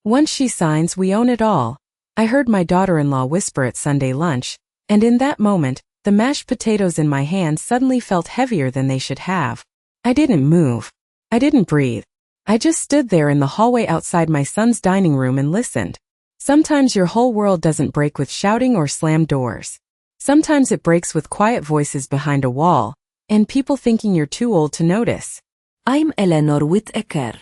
Once she signs, we own it all, I heard my daughter-in-law whisper at Sunday lunch, and in that moment, the mashed potatoes in my hand suddenly felt heavier than they should have. I didn't move. I didn't breathe. I just stood there in the hallway outside my son's dining room and listened. Sometimes your whole world doesn't break with shouting or slammed doors. Sometimes it breaks with quiet voices behind a wall, and people thinking you're too old to notice. I'm Eleanor Whittaker.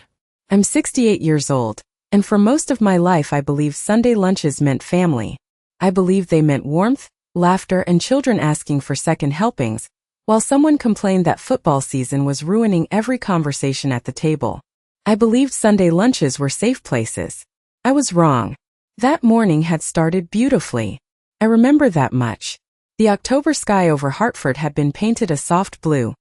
I'm 68 years old, and for most of my life I believed Sunday lunches meant family. I believed they meant warmth, laughter, and children asking for second helpings, while someone complained that football season was ruining every conversation at the table. I believed Sunday lunches were safe places. I was wrong. That morning had started beautifully. I remember that much. The October sky over Hartford had been painted a soft blue,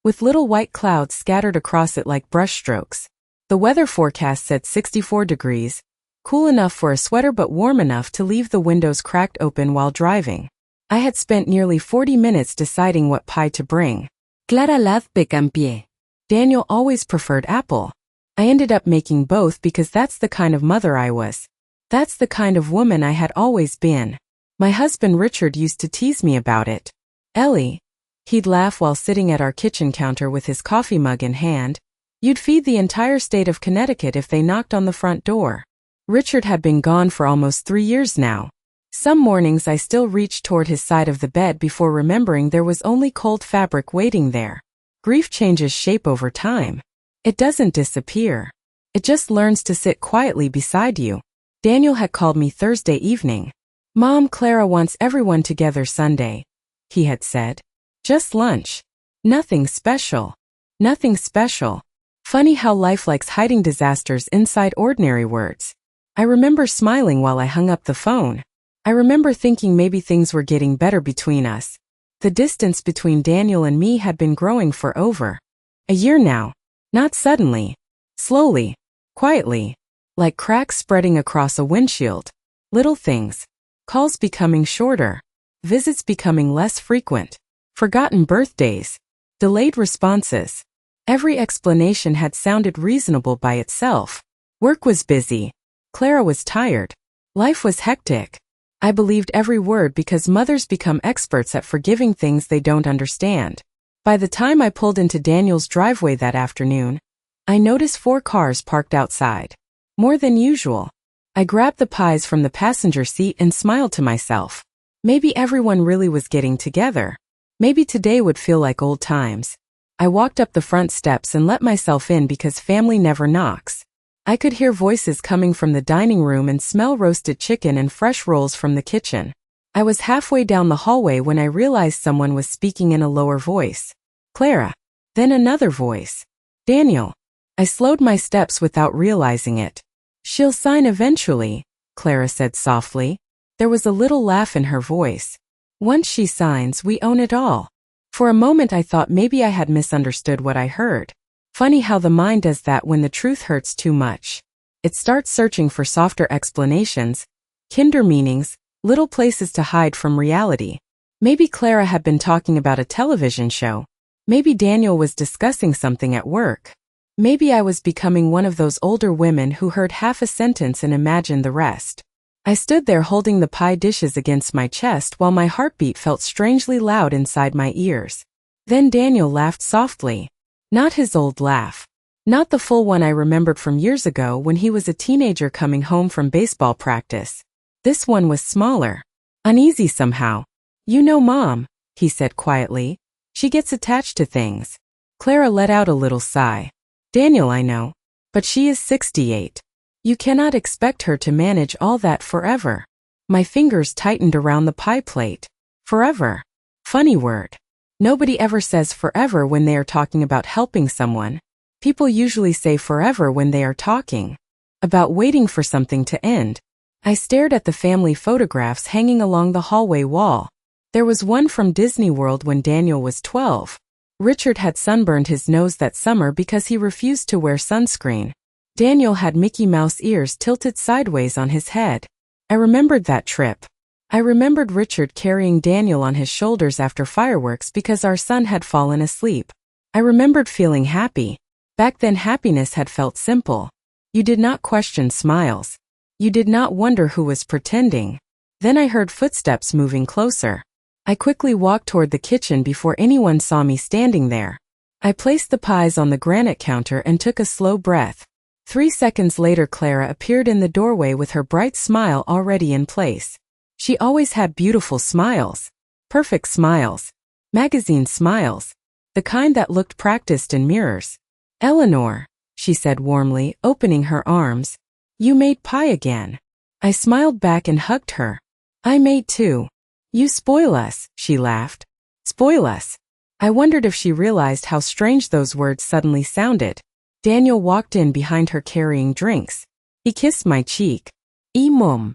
with little white clouds scattered across it like brushstrokes. The weather forecast said 64 degrees, cool enough for a sweater but warm enough to leave the windows cracked open while driving. I had spent nearly 40 minutes deciding what pie to bring. Clara Laz Becampié. Daniel always preferred apple. I ended up making both because that's the kind of mother I was. That's the kind of woman I had always been. My husband Richard used to tease me about it. Ellie, he'd laugh while sitting at our kitchen counter with his coffee mug in hand, you'd feed the entire state of Connecticut if they knocked on the front door. Richard had been gone for almost 3 years now. Some mornings I still reached toward his side of the bed before remembering there was only cold fabric waiting there. Grief changes shape over time. It doesn't disappear. It just learns to sit quietly beside you. Daniel had called me Thursday evening. Mom, Clara wants everyone together Sunday, he had said. Just lunch. Nothing special. Nothing special. Funny how life likes hiding disasters inside ordinary words. I remember smiling while I hung up the phone. I remember thinking maybe things were getting better between us. The distance between Daniel and me had been growing for over a year now. Not suddenly. Slowly. Quietly. Like cracks spreading across a windshield. Little things. Calls becoming shorter. Visits becoming less frequent. Forgotten birthdays. Delayed responses. Every explanation had sounded reasonable by itself. Work was busy. Clara was tired. Life was hectic. I believed every word because mothers become experts at forgiving things they don't understand. By the time I pulled into Daniel's driveway that afternoon, I noticed 4 cars parked outside. More than usual. I grabbed the pies from the passenger seat and smiled to myself. Maybe everyone really was getting together. Maybe today would feel like old times. I walked up the front steps and let myself in because family never knocks. I could hear voices coming from the dining room and smell roasted chicken and fresh rolls from the kitchen. I was halfway down the hallway when I realized someone was speaking in a lower voice. Clara. Then another voice. Daniel. I slowed my steps without realizing it. She'll sign eventually, Clara said softly. There was a little laugh in her voice. Once she signs, we own it all. For a moment I thought maybe I had misunderstood what I heard. Funny how the mind does that when the truth hurts too much. It starts searching for softer explanations, kinder meanings, little places to hide from reality. Maybe Clara had been talking about a television show. Maybe Daniel was discussing something at work. Maybe I was becoming one of those older women who heard half a sentence and imagined the rest. I stood there holding the pie dishes against my chest while my heartbeat felt strangely loud inside my ears. Then Daniel laughed softly. Not his old laugh. Not the full one I remembered from years ago when he was a teenager coming home from baseball practice. This one was smaller. Uneasy somehow. You know Mom, he said quietly. She gets attached to things. Clara let out a little sigh. Daniel, I know. But she is 68. You cannot expect her to manage all that forever. My fingers tightened around the pie plate. Forever. Funny word. Nobody ever says forever when they are talking about helping someone. People usually say forever when they are talking about waiting for something to end. I stared at the family photographs hanging along the hallway wall. There was one from Disney World when Daniel was 12. Richard had sunburned his nose that summer because he refused to wear sunscreen. Daniel had Mickey Mouse ears tilted sideways on his head. I remembered that trip. I remembered Richard carrying Daniel on his shoulders after fireworks because our son had fallen asleep. I remembered feeling happy. Back then happiness had felt simple. You did not question smiles. You did not wonder who was pretending. Then I heard footsteps moving closer. I quickly walked toward the kitchen before anyone saw me standing there. I placed the pies on the granite counter and took a slow breath. 3 seconds later, Clara appeared in the doorway with her bright smile already in place. She always had beautiful smiles. Perfect smiles. Magazine smiles. The kind that looked practiced in mirrors. "Eleanor," she said warmly, opening her arms. "You made pie again." I smiled back and hugged her. "I made too." "You spoil us," she laughed. "Spoil us." I wondered if she realized how strange those words suddenly sounded. Daniel walked in behind her carrying drinks. He kissed my cheek. Mom.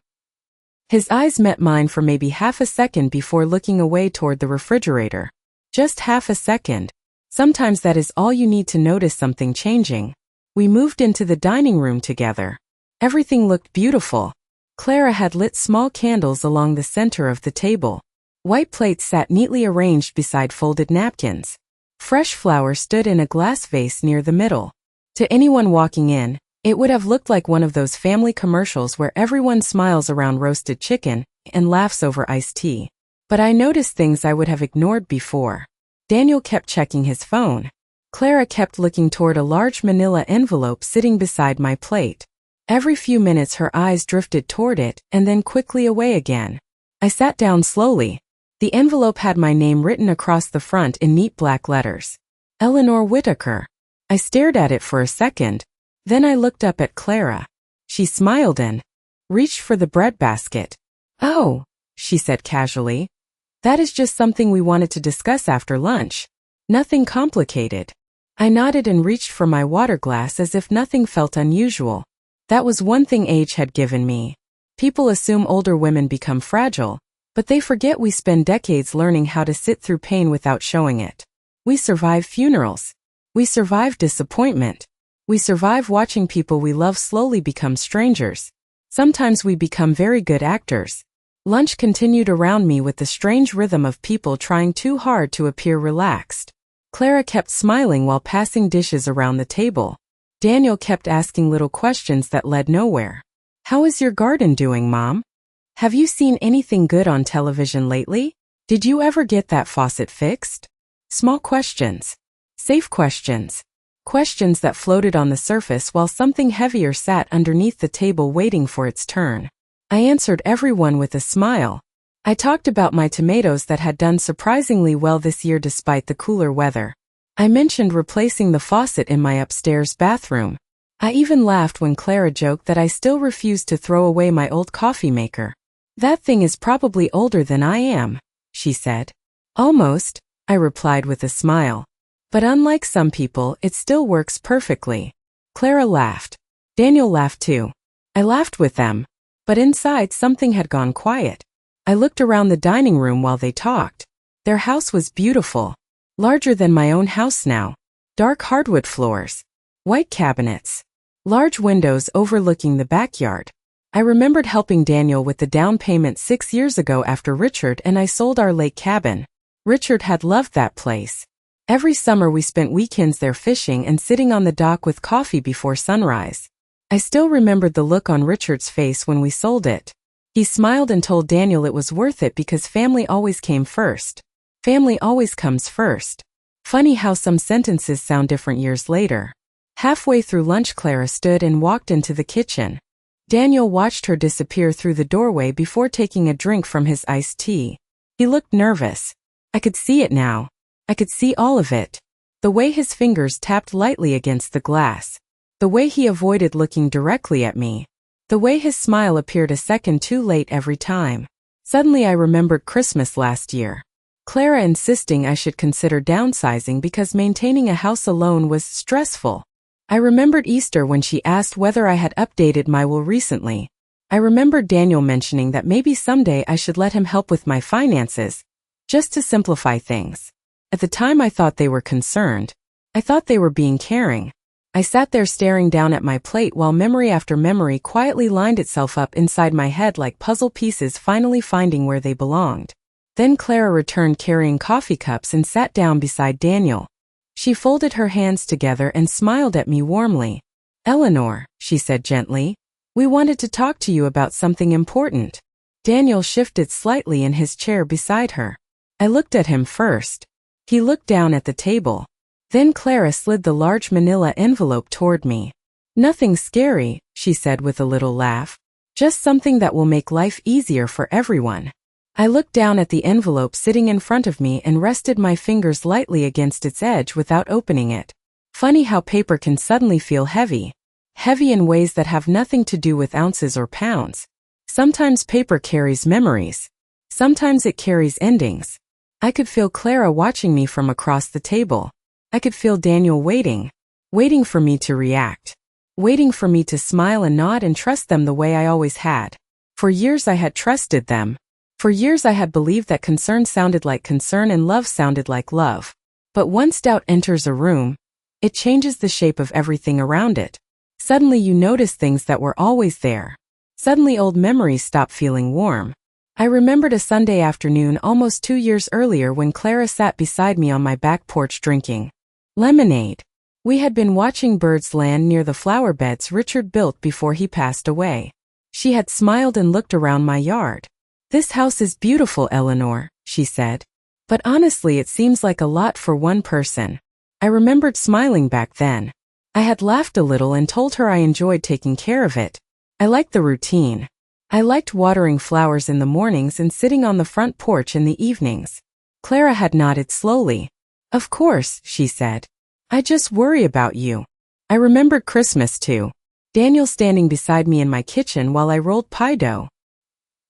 His eyes met mine for maybe half a second before looking away toward the refrigerator. Just half a second. Sometimes that is all you need to notice something changing. We moved into the dining room together. Everything looked beautiful. Clara had lit small candles along the center of the table. White plates sat neatly arranged beside folded napkins. Fresh flowers stood in a glass vase near the middle. To anyone walking in, it would have looked like one of those family commercials where everyone smiles around roasted chicken and laughs over iced tea. But I noticed things I would have ignored before. Daniel kept checking his phone. Clara kept looking toward a large manila envelope sitting beside my plate. Every few minutes her eyes drifted toward it and then quickly away again. I sat down slowly. The envelope had my name written across the front in neat black letters. Eleanor Whitaker. I stared at it for a second. Then I looked up at Clara. She smiled and reached for the breadbasket. "Oh," she said casually. "That is just something we wanted to discuss after lunch. Nothing complicated." I nodded and reached for my water glass as if nothing felt unusual. That was one thing age had given me. People assume older women become fragile, but they forget we spend decades learning how to sit through pain without showing it. We survive funerals. We survive disappointment. We survive watching people we love slowly become strangers. Sometimes we become very good actors. Lunch continued around me with the strange rhythm of people trying too hard to appear relaxed. Clara kept smiling while passing dishes around the table. Daniel kept asking little questions that led nowhere. "How is your garden doing, Mom? Have you seen anything good on television lately? Did you ever get that faucet fixed?" Small questions. Safe questions. Questions that floated on the surface while something heavier sat underneath the table waiting for its turn. I answered everyone with a smile. I talked about my tomatoes that had done surprisingly well this year despite the cooler weather. I mentioned replacing the faucet in my upstairs bathroom. I even laughed when Clara joked that I still refused to throw away my old coffee maker. "That thing is probably older than I am," she said. "Almost," I replied with a smile. "But unlike some people, it still works perfectly." Clara laughed. Daniel laughed too. I laughed with them. But inside something had gone quiet. I looked around the dining room while they talked. Their house was beautiful. Larger than my own house now. Dark hardwood floors. White cabinets. Large windows overlooking the backyard. I remembered helping Daniel with the down payment 6 years ago after Richard and I sold our lake cabin. Richard had loved that place. Every summer we spent weekends there fishing and sitting on the dock with coffee before sunrise. I still remembered the look on Richard's face when we sold it. He smiled and told Daniel it was worth it because family always came first. Family always comes first. Funny how some sentences sound different years later. Halfway through lunch, Clara stood and walked into the kitchen. Daniel watched her disappear through the doorway before taking a drink from his iced tea. He looked nervous. I could see it now. I could see all of it. The way his fingers tapped lightly against the glass. The way he avoided looking directly at me. The way his smile appeared a second too late every time. Suddenly I remembered Christmas last year. Clara insisting I should consider downsizing because maintaining a house alone was stressful. I remembered Easter when she asked whether I had updated my will recently. I remembered Daniel mentioning that maybe someday I should let him help with my finances, just to simplify things. At the time I thought they were concerned. I thought they were being caring. I sat there staring down at my plate while memory after memory quietly lined itself up inside my head like puzzle pieces finally finding where they belonged. Then Clara returned carrying coffee cups and sat down beside Daniel. She folded her hands together and smiled at me warmly. "Eleanor," she said gently, We wanted to talk to you about something important. Daniel shifted slightly in his chair beside her. I looked at him first. He looked down at the table. Then Clara slid the large manila envelope toward me. Nothing scary, she said with a little laugh. Just something that will make life easier for everyone. I looked down at the envelope sitting in front of me and rested my fingers lightly against its edge without opening it. Funny how paper can suddenly feel heavy. Heavy in ways that have nothing to do with ounces or pounds. Sometimes paper carries memories. Sometimes it carries endings. I could feel Clara watching me from across the table. I could feel Daniel waiting for me to react. Waiting for me to smile and nod and trust them the way I always had. For years I had trusted them. For years I had believed that concern sounded like concern and love sounded like love. But once doubt enters a room, it changes the shape of everything around it. Suddenly you notice things that were always there. Suddenly old memories stop feeling warm. I remembered a Sunday afternoon almost 2 years earlier when Clara sat beside me on my back porch drinking lemonade. We had been watching birds land near the flower beds Richard built before he passed away. She had smiled and looked around my yard. "This house is beautiful, Eleanor," she said. "But honestly it seems like a lot for one person." I remembered smiling back then. I had laughed a little and told her I enjoyed taking care of it. I liked the routine. I liked watering flowers in the mornings and sitting on the front porch in the evenings. Clara had nodded slowly. "Of course," she said. "I just worry about you." I remembered Christmas too. Daniel standing beside me in my kitchen while I rolled pie dough.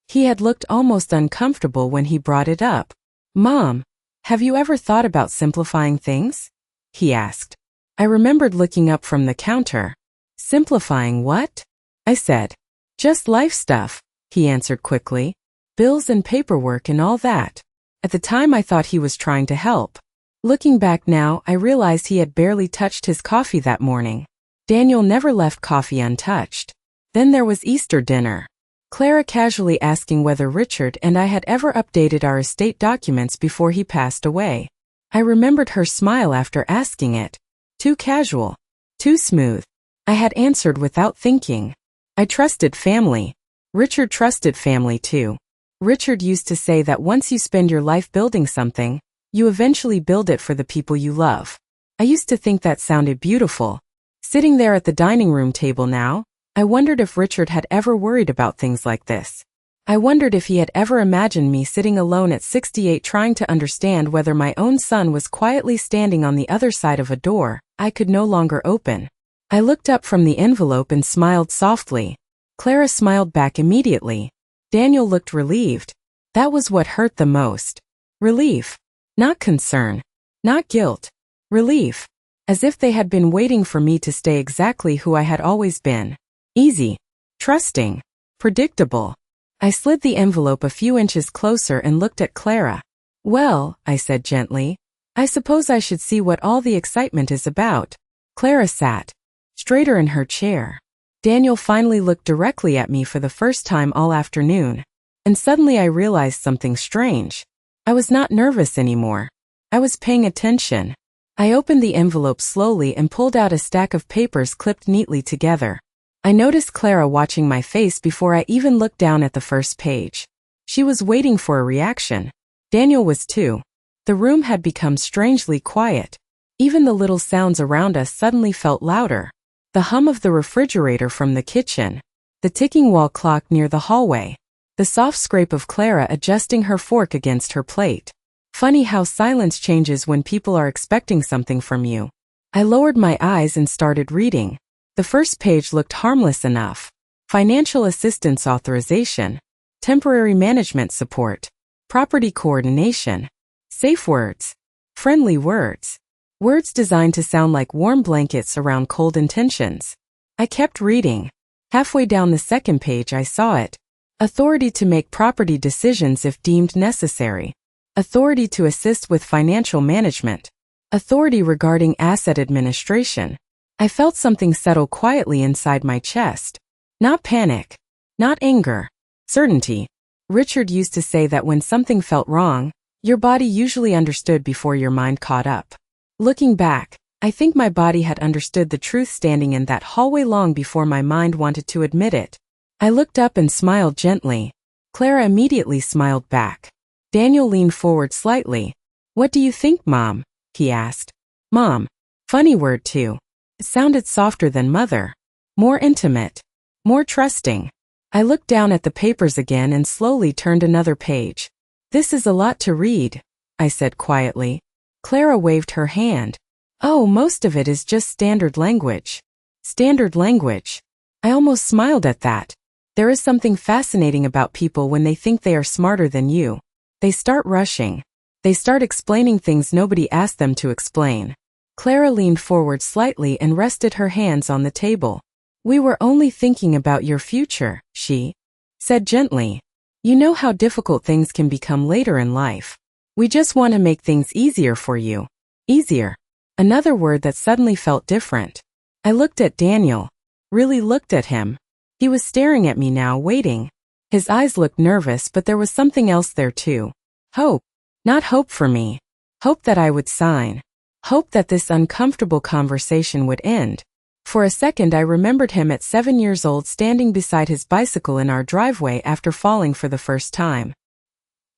He had looked almost uncomfortable when he brought it up. "Mom, have you ever thought about simplifying things?" he asked. I remembered looking up from the counter. "Simplifying what?" I said. "Just life stuff," he answered quickly. "Bills and paperwork and all that." At the time I thought he was trying to help. Looking back now, I realized he had barely touched his coffee that morning. Daniel never left coffee untouched. Then there was Easter dinner. Clara casually asking whether Richard and I had ever updated our estate documents before he passed away. I remembered her smile after asking it. Too casual. Too smooth. I had answered without thinking. I trusted family. Richard trusted family too. Richard used to say that once you spend your life building something, you eventually build it for the people you love. I used to think that sounded beautiful. Sitting there at the dining room table now, I wondered if Richard had ever worried about things like this. I wondered if he had ever imagined me sitting alone at 68 trying to understand whether my own son was quietly standing on the other side of a door I could no longer open. I looked up from the envelope and smiled softly. Clara smiled back immediately. Daniel looked relieved. That was what hurt the most. Relief. Not concern. Not guilt. Relief. As if they had been waiting for me to stay exactly who I had always been. Easy. Trusting. Predictable. I slid the envelope a few inches closer and looked at Clara. "Well," I said gently, "I suppose I should see what all the excitement is about." Clara sat straighter in her chair. Daniel finally looked directly at me for the first time all afternoon. And suddenly I realized something strange. I was not nervous anymore. I was paying attention. I opened the envelope slowly and pulled out a stack of papers clipped neatly together. I noticed Clara watching my face before I even looked down at the first page. She was waiting for a reaction. Daniel was too. The room had become strangely quiet. Even the little sounds around us suddenly felt louder. The hum of the refrigerator from the kitchen. The ticking wall clock near the hallway. The soft scrape of Clara adjusting her fork against her plate. Funny how silence changes when people are expecting something from you. I lowered my eyes and started reading. The first page looked harmless enough. Financial assistance authorization. Temporary management support. Property coordination. Safe words. Friendly words. Words designed to sound like warm blankets around cold intentions. I kept reading. Halfway down the second page I saw it. Authority to make property decisions if deemed necessary. Authority to assist with financial management. Authority regarding asset administration. I felt something settle quietly inside my chest. Not panic. Not anger. Certainty. Richard used to say that when something felt wrong, your body usually understood before your mind caught up. Looking back, I think my body had understood the truth standing in that hallway long before my mind wanted to admit it. I looked up and smiled gently. Clara immediately smiled back. Daniel leaned forward slightly. "What do you think, Mom?" he asked. Mom. Funny word too. It sounded softer than mother. More intimate. More trusting. I looked down at the papers again and slowly turned another page. "This is a lot to read," I said quietly. Clara waved her hand. "Oh, most of it is just standard language." Standard language. I almost smiled at that. There is something fascinating about people when they think they are smarter than you. They start rushing. They start explaining things nobody asked them to explain. Clara leaned forward slightly and rested her hands on the table. "We were only thinking about your future," she said gently. "You know how difficult things can become later in life. We just want to make things easier for you." Easier. Another word that suddenly felt different. I looked at Daniel. Really looked at him. He was staring at me now, waiting. His eyes looked nervous, but there was something else there too. Hope. Not hope for me. Hope that I would sign. Hope that this uncomfortable conversation would end. For a second I remembered him at 7 years old standing beside his bicycle in our driveway after falling for the first time.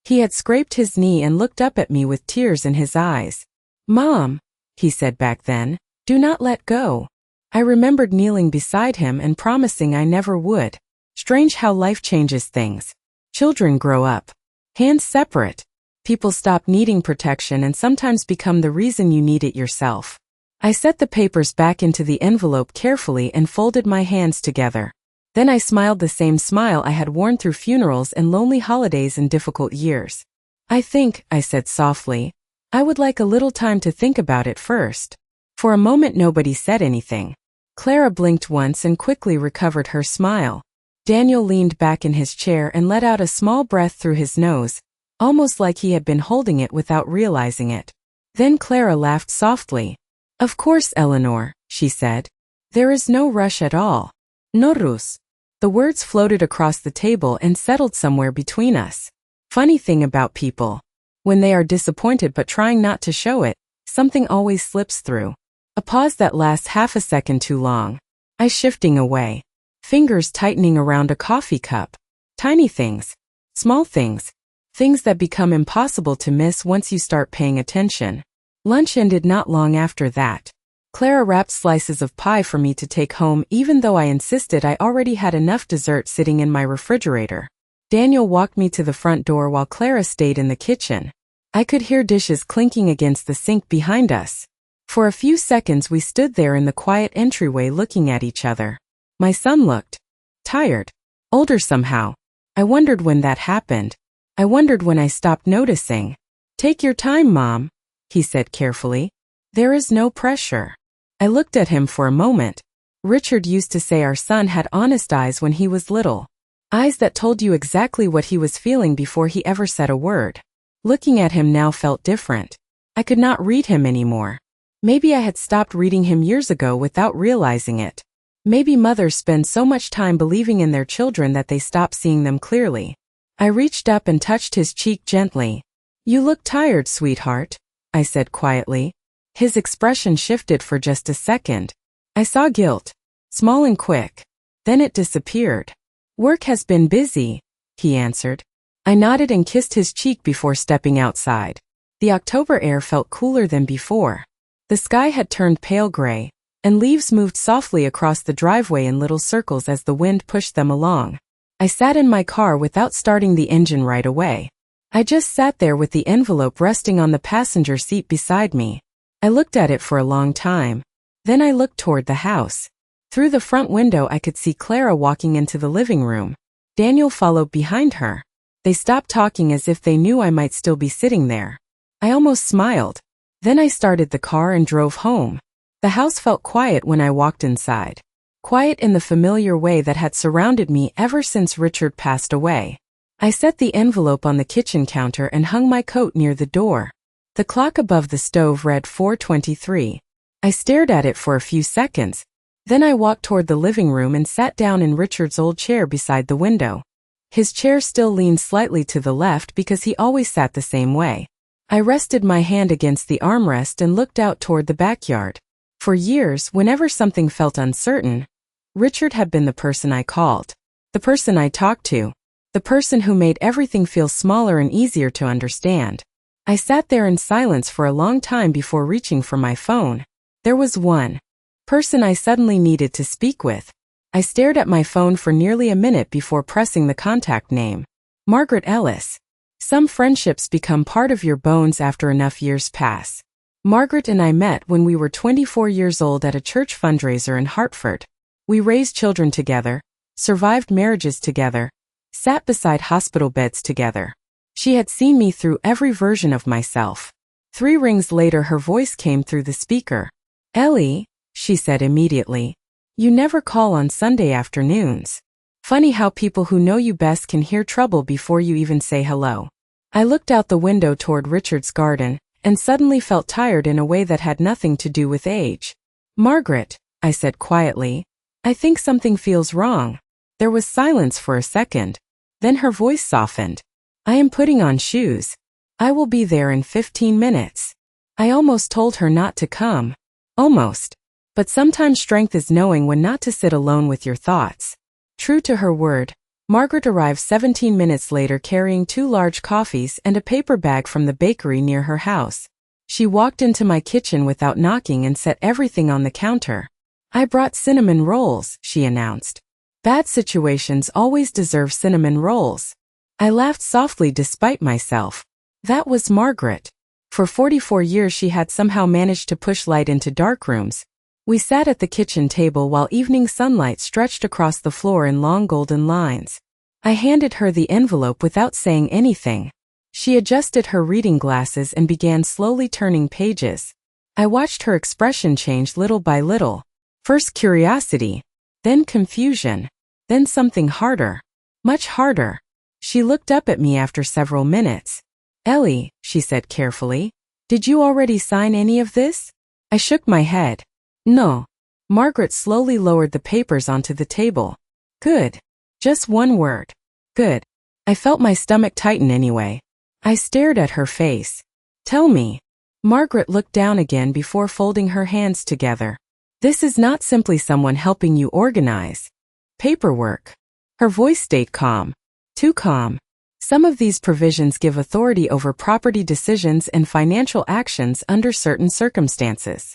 He had scraped his knee and looked up at me with tears in his eyes. "Mom," he said back then, "do not let go." I remembered kneeling beside him and promising I never would. Strange how life changes things. Children grow up. Hands separate. People stop needing protection and sometimes become the reason you need it yourself. I set the papers back into the envelope carefully and folded my hands together. Then I smiled the same smile I had worn through funerals and lonely holidays in difficult years. "I think," I said softly, "I would like a little time to think about it first." For a moment nobody said anything. Clara blinked once and quickly recovered her smile. Daniel leaned back in his chair and let out a small breath through his nose, almost like he had been holding it without realizing it. Then Clara laughed softly. "Of course, Eleanor," she said. "There is no rush at all. No rus." The words floated across the table and settled somewhere between us. Funny thing about people. When they are disappointed but trying not to show it, something always slips through. A pause that lasts half a second too long. I shifting away. Fingers tightening around a coffee cup. Tiny things. Small things. Things that become impossible to miss once you start paying attention. Lunch ended not long after that. Clara wrapped slices of pie for me to take home even though I insisted I already had enough dessert sitting in my refrigerator. Daniel walked me to the front door while Clara stayed in the kitchen. I could hear dishes clinking against the sink behind us. For a few seconds we stood there in the quiet entryway looking at each other. My son looked tired, older somehow. I wondered when that happened. I wondered when I stopped noticing. "Take your time, Mom," he said carefully. "There is no pressure." I looked at him for a moment. Richard used to say our son had honest eyes when he was little. Eyes that told you exactly what he was feeling before he ever said a word. Looking at him now felt different. I could not read him anymore. Maybe I had stopped reading him years ago without realizing it. Maybe mothers spend so much time believing in their children that they stop seeing them clearly. I reached up and touched his cheek gently. "You look tired, sweetheart," I said quietly. His expression shifted for just a second. I saw guilt, small and quick. Then it disappeared. "Work has been busy," he answered. I nodded and kissed his cheek before stepping outside. The October air felt cooler than before. The sky had turned pale gray, and leaves moved softly across the driveway in little circles as the wind pushed them along. I sat in my car without starting the engine right away. I just sat there with the envelope resting on the passenger seat beside me. I looked at it for a long time. Then I looked toward the house. Through the front window I could see Clara walking into the living room. Daniel followed behind her. They stopped talking as if they knew I might still be sitting there. I almost smiled. Then I started the car and drove home. The house felt quiet when I walked inside. Quiet in the familiar way that had surrounded me ever since Richard passed away. I set the envelope on the kitchen counter and hung my coat near the door. The clock above the stove read 4:23. I stared at it for a few seconds. Then I walked toward the living room and sat down in Richard's old chair beside the window. His chair still leaned slightly to the left because he always sat the same way. I rested my hand against the armrest and looked out toward the backyard. For years, whenever something felt uncertain, Richard had been the person I called, the person I talked to, the person who made everything feel smaller and easier to understand. I sat there in silence for a long time before reaching for my phone. There was one person I suddenly needed to speak with. I stared at my phone for nearly a minute before pressing the contact name. Margaret Ellis. Some friendships become part of your bones after enough years pass. Margaret and I met when we were 24 years old at a church fundraiser in Hartford. We raised children together, survived marriages together, sat beside hospital beds together. She had seen me through every version of myself. 3 rings later her voice came through the speaker. "Ellie," she said immediately, "you never call on Sunday afternoons. Funny how people who know you best can hear trouble before you even say hello." I looked out the window toward Richard's garden, and suddenly felt tired in a way that had nothing to do with age. "Margaret," I said quietly, "I think something feels wrong." There was silence for a second. Then her voice softened. "I am putting on shoes. I will be there in 15 minutes. I almost told her not to come. Almost. But sometimes strength is knowing when not to sit alone with your thoughts. True to her word, Margaret arrived 17 minutes later carrying 2 large coffees and a paper bag from the bakery near her house. She walked into my kitchen without knocking and set everything on the counter. "I brought cinnamon rolls," she announced. "Bad situations always deserve cinnamon rolls." I laughed softly despite myself. That was Margaret. For 44 years she had somehow managed to push light into dark rooms. We sat at the kitchen table while evening sunlight stretched across the floor in long golden lines. I handed her the envelope without saying anything. She adjusted her reading glasses and began slowly turning pages. I watched her expression change little by little. First curiosity, then confusion, then something harder, much harder. She looked up at me after several minutes. "Ellie," she said carefully, "did you already sign any of this?" I shook my head. "No." Margaret slowly lowered the papers onto the table. "Good. Just one word. Good." I felt my stomach tighten anyway. I stared at her face. "Tell me." Margaret looked down again before folding her hands together. "This is not simply someone helping you organize paperwork." Her voice stayed calm. Too calm. "Some of these provisions give authority over property decisions and financial actions under certain circumstances."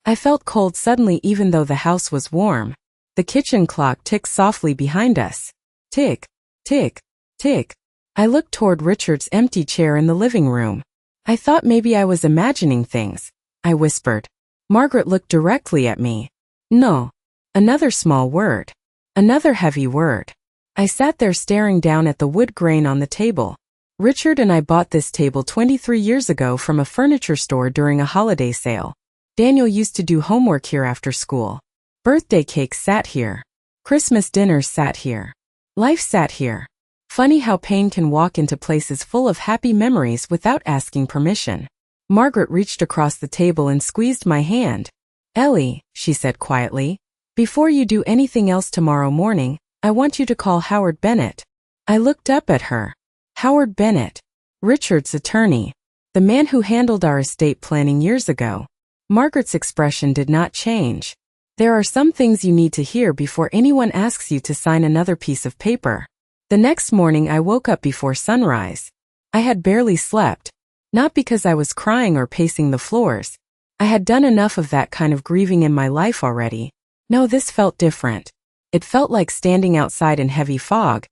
I felt cold suddenly even though the house was warm. The kitchen clock ticked softly behind us. Tick, tick, tick. I looked toward Richard's empty chair in the living room. "I thought maybe I was imagining things," I whispered. Margaret looked directly at me. "No." Another small word. Another heavy word. I sat there staring down at the wood grain on the table. "Richard and I bought this table 23 years ago from a furniture store during a holiday sale. Daniel used to do homework here after school. Birthday cakes sat here. Christmas dinners sat here. Life sat here. Funny how pain can walk into places full of happy memories without asking permission." Margaret reached across the table and squeezed my hand. "Ellie," she said quietly, "before you do anything else tomorrow morning, I want you to call Howard Bennett." I looked up at her. Howard Bennett. Richard's attorney. The man who handled our estate planning years ago. Margaret's expression did not change. "There are some things you need to hear before anyone asks you to sign another piece of paper." The next morning I woke up before sunrise. I had barely slept. Not because I was crying or pacing the floors. I had done enough of that kind of grieving in my life already. No, this felt different. It felt like standing outside in heavy fog,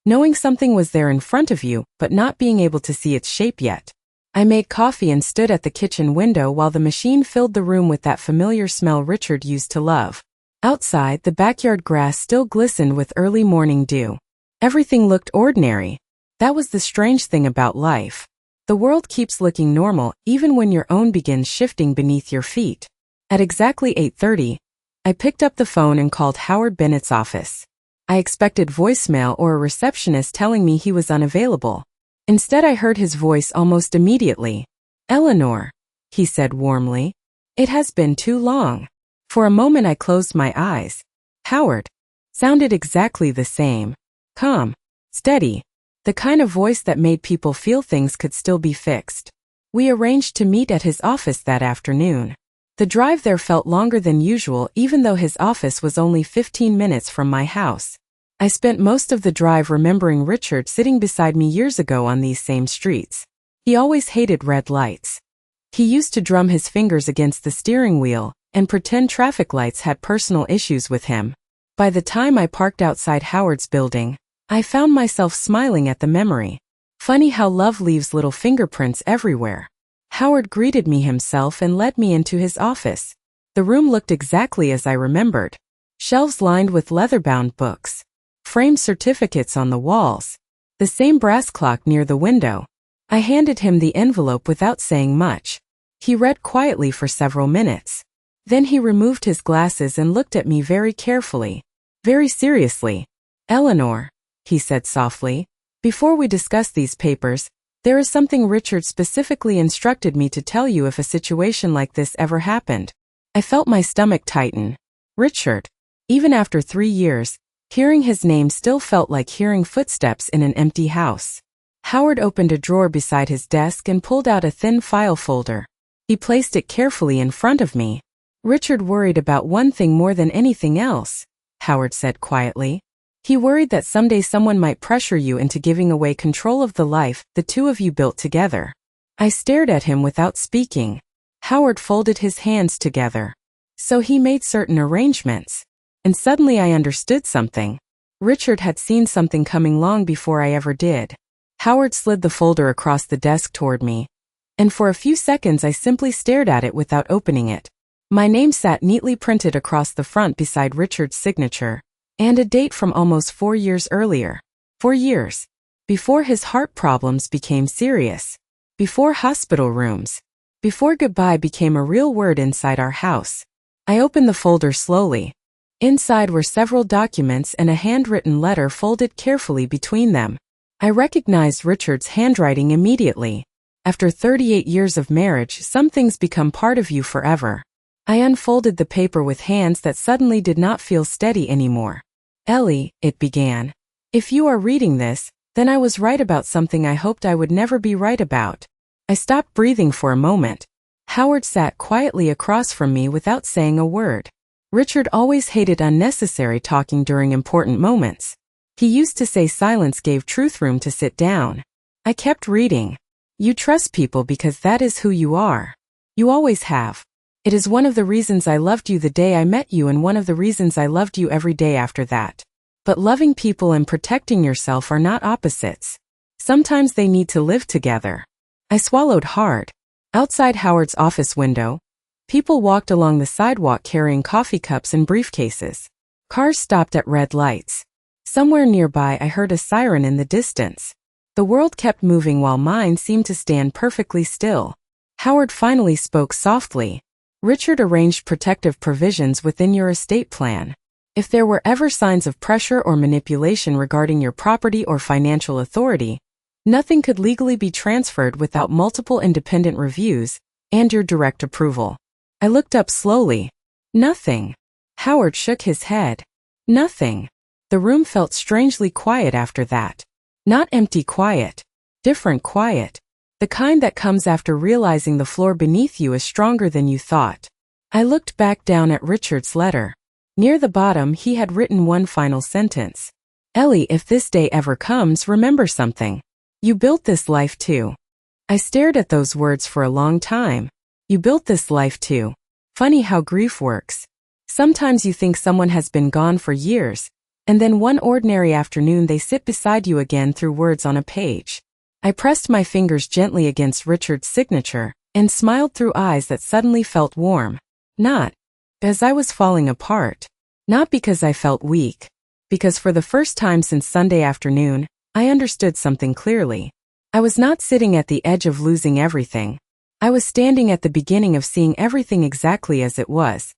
knowing something was there in front of you, but not being able to see its shape yet. I made coffee and stood at the kitchen window while the machine filled the room with that familiar smell Richard used to love. Outside, the backyard grass still glistened with early morning dew. Everything looked ordinary. That was the strange thing about life. The world keeps looking normal even when your own begins shifting beneath your feet. At exactly 8:30, I picked up the phone and called Howard Bennett's office. I expected voicemail or a receptionist telling me he was unavailable. Instead, I heard his voice almost immediately. "Eleanor," he said warmly. "It has been too long." For a moment I closed my eyes. Howard sounded exactly the same. Calm, steady, the kind of voice that made people feel things could still be fixed. We arranged to meet at his office that afternoon. The drive there felt longer than usual even though his office was only 15 minutes from my house. I spent most of the drive remembering Richard sitting beside me years ago on these same streets. He always hated red lights. He used to drum his fingers against the steering wheel and pretend traffic lights had personal issues with him. By the time I parked outside Howard's building, I found myself smiling at the memory. Funny how love leaves little fingerprints everywhere. Howard greeted me himself and led me into his office. The room looked exactly as I remembered. Shelves lined with leather-bound books. Framed certificates on the walls. The same brass clock near the window. I handed him the envelope without saying much. He read quietly for several minutes. Then he removed his glasses and looked at me very carefully. Very seriously. "Eleanor," he said softly, "before we discuss these papers, there is something Richard specifically instructed me to tell you if a situation like this ever happened." I felt my stomach tighten. Richard. Even after 3 years, hearing his name still felt like hearing footsteps in an empty house. Howard opened a drawer beside his desk and pulled out a thin file folder. He placed it carefully in front of me. "Richard worried about one thing more than anything else," Howard said quietly. "He worried that someday someone might pressure you into giving away control of the life the two of you built together." I stared at him without speaking. Howard folded his hands together. "So he made certain arrangements." And suddenly I understood something. Richard had seen something coming long before I ever did. Howard slid the folder across the desk toward me, and for a few seconds I simply stared at it without opening it. My name sat neatly printed across the front beside Richard's signature, and a date from almost 4 years earlier. 4 years. Before his heart problems became serious. Before hospital rooms. Before goodbye became a real word inside our house. I opened the folder slowly. Inside were several documents and a handwritten letter folded carefully between them. I recognized Richard's handwriting immediately. After 38 years of marriage, some things become part of you forever. I unfolded the paper with hands that suddenly did not feel steady anymore. "Ellie," it began, "if you are reading this, then I was right about something I hoped I would never be right about." I stopped breathing for a moment. Howard sat quietly across from me without saying a word. Richard always hated unnecessary talking during important moments. He used to say silence gave truth room to sit down. I kept reading. "You trust people because that is who you are. You always have. It is one of the reasons I loved you the day I met you and one of the reasons I loved you every day after that. But loving people and protecting yourself are not opposites. Sometimes they need to live together." I swallowed hard. Outside Howard's office window, people walked along the sidewalk carrying coffee cups and briefcases. Cars stopped at red lights. Somewhere nearby I heard a siren in the distance. The world kept moving while mine seemed to stand perfectly still. Howard finally spoke softly. "Richard arranged protective provisions within your estate plan. If there were ever signs of pressure or manipulation regarding your property or financial authority, nothing could legally be transferred without multiple independent reviews and your direct approval." I looked up slowly. "Nothing." Howard shook his head. "Nothing." The room felt strangely quiet after that. Not empty quiet. Different quiet. The kind that comes after realizing the floor beneath you is stronger than you thought. I looked back down at Richard's letter. Near the bottom he had written one final sentence. "Ellie, if this day ever comes, remember something. You built this life too." I stared at those words for a long time. You built this life too. Funny how grief works. Sometimes you think someone has been gone for years, and then one ordinary afternoon they sit beside you again through words on a page. I pressed my fingers gently against Richard's signature and smiled through eyes that suddenly felt warm. Not as I was falling apart. Not because I felt weak. Because for the first time since Sunday afternoon, I understood something clearly. I was not sitting at the edge of losing everything. I was standing at the beginning of seeing everything exactly as it was.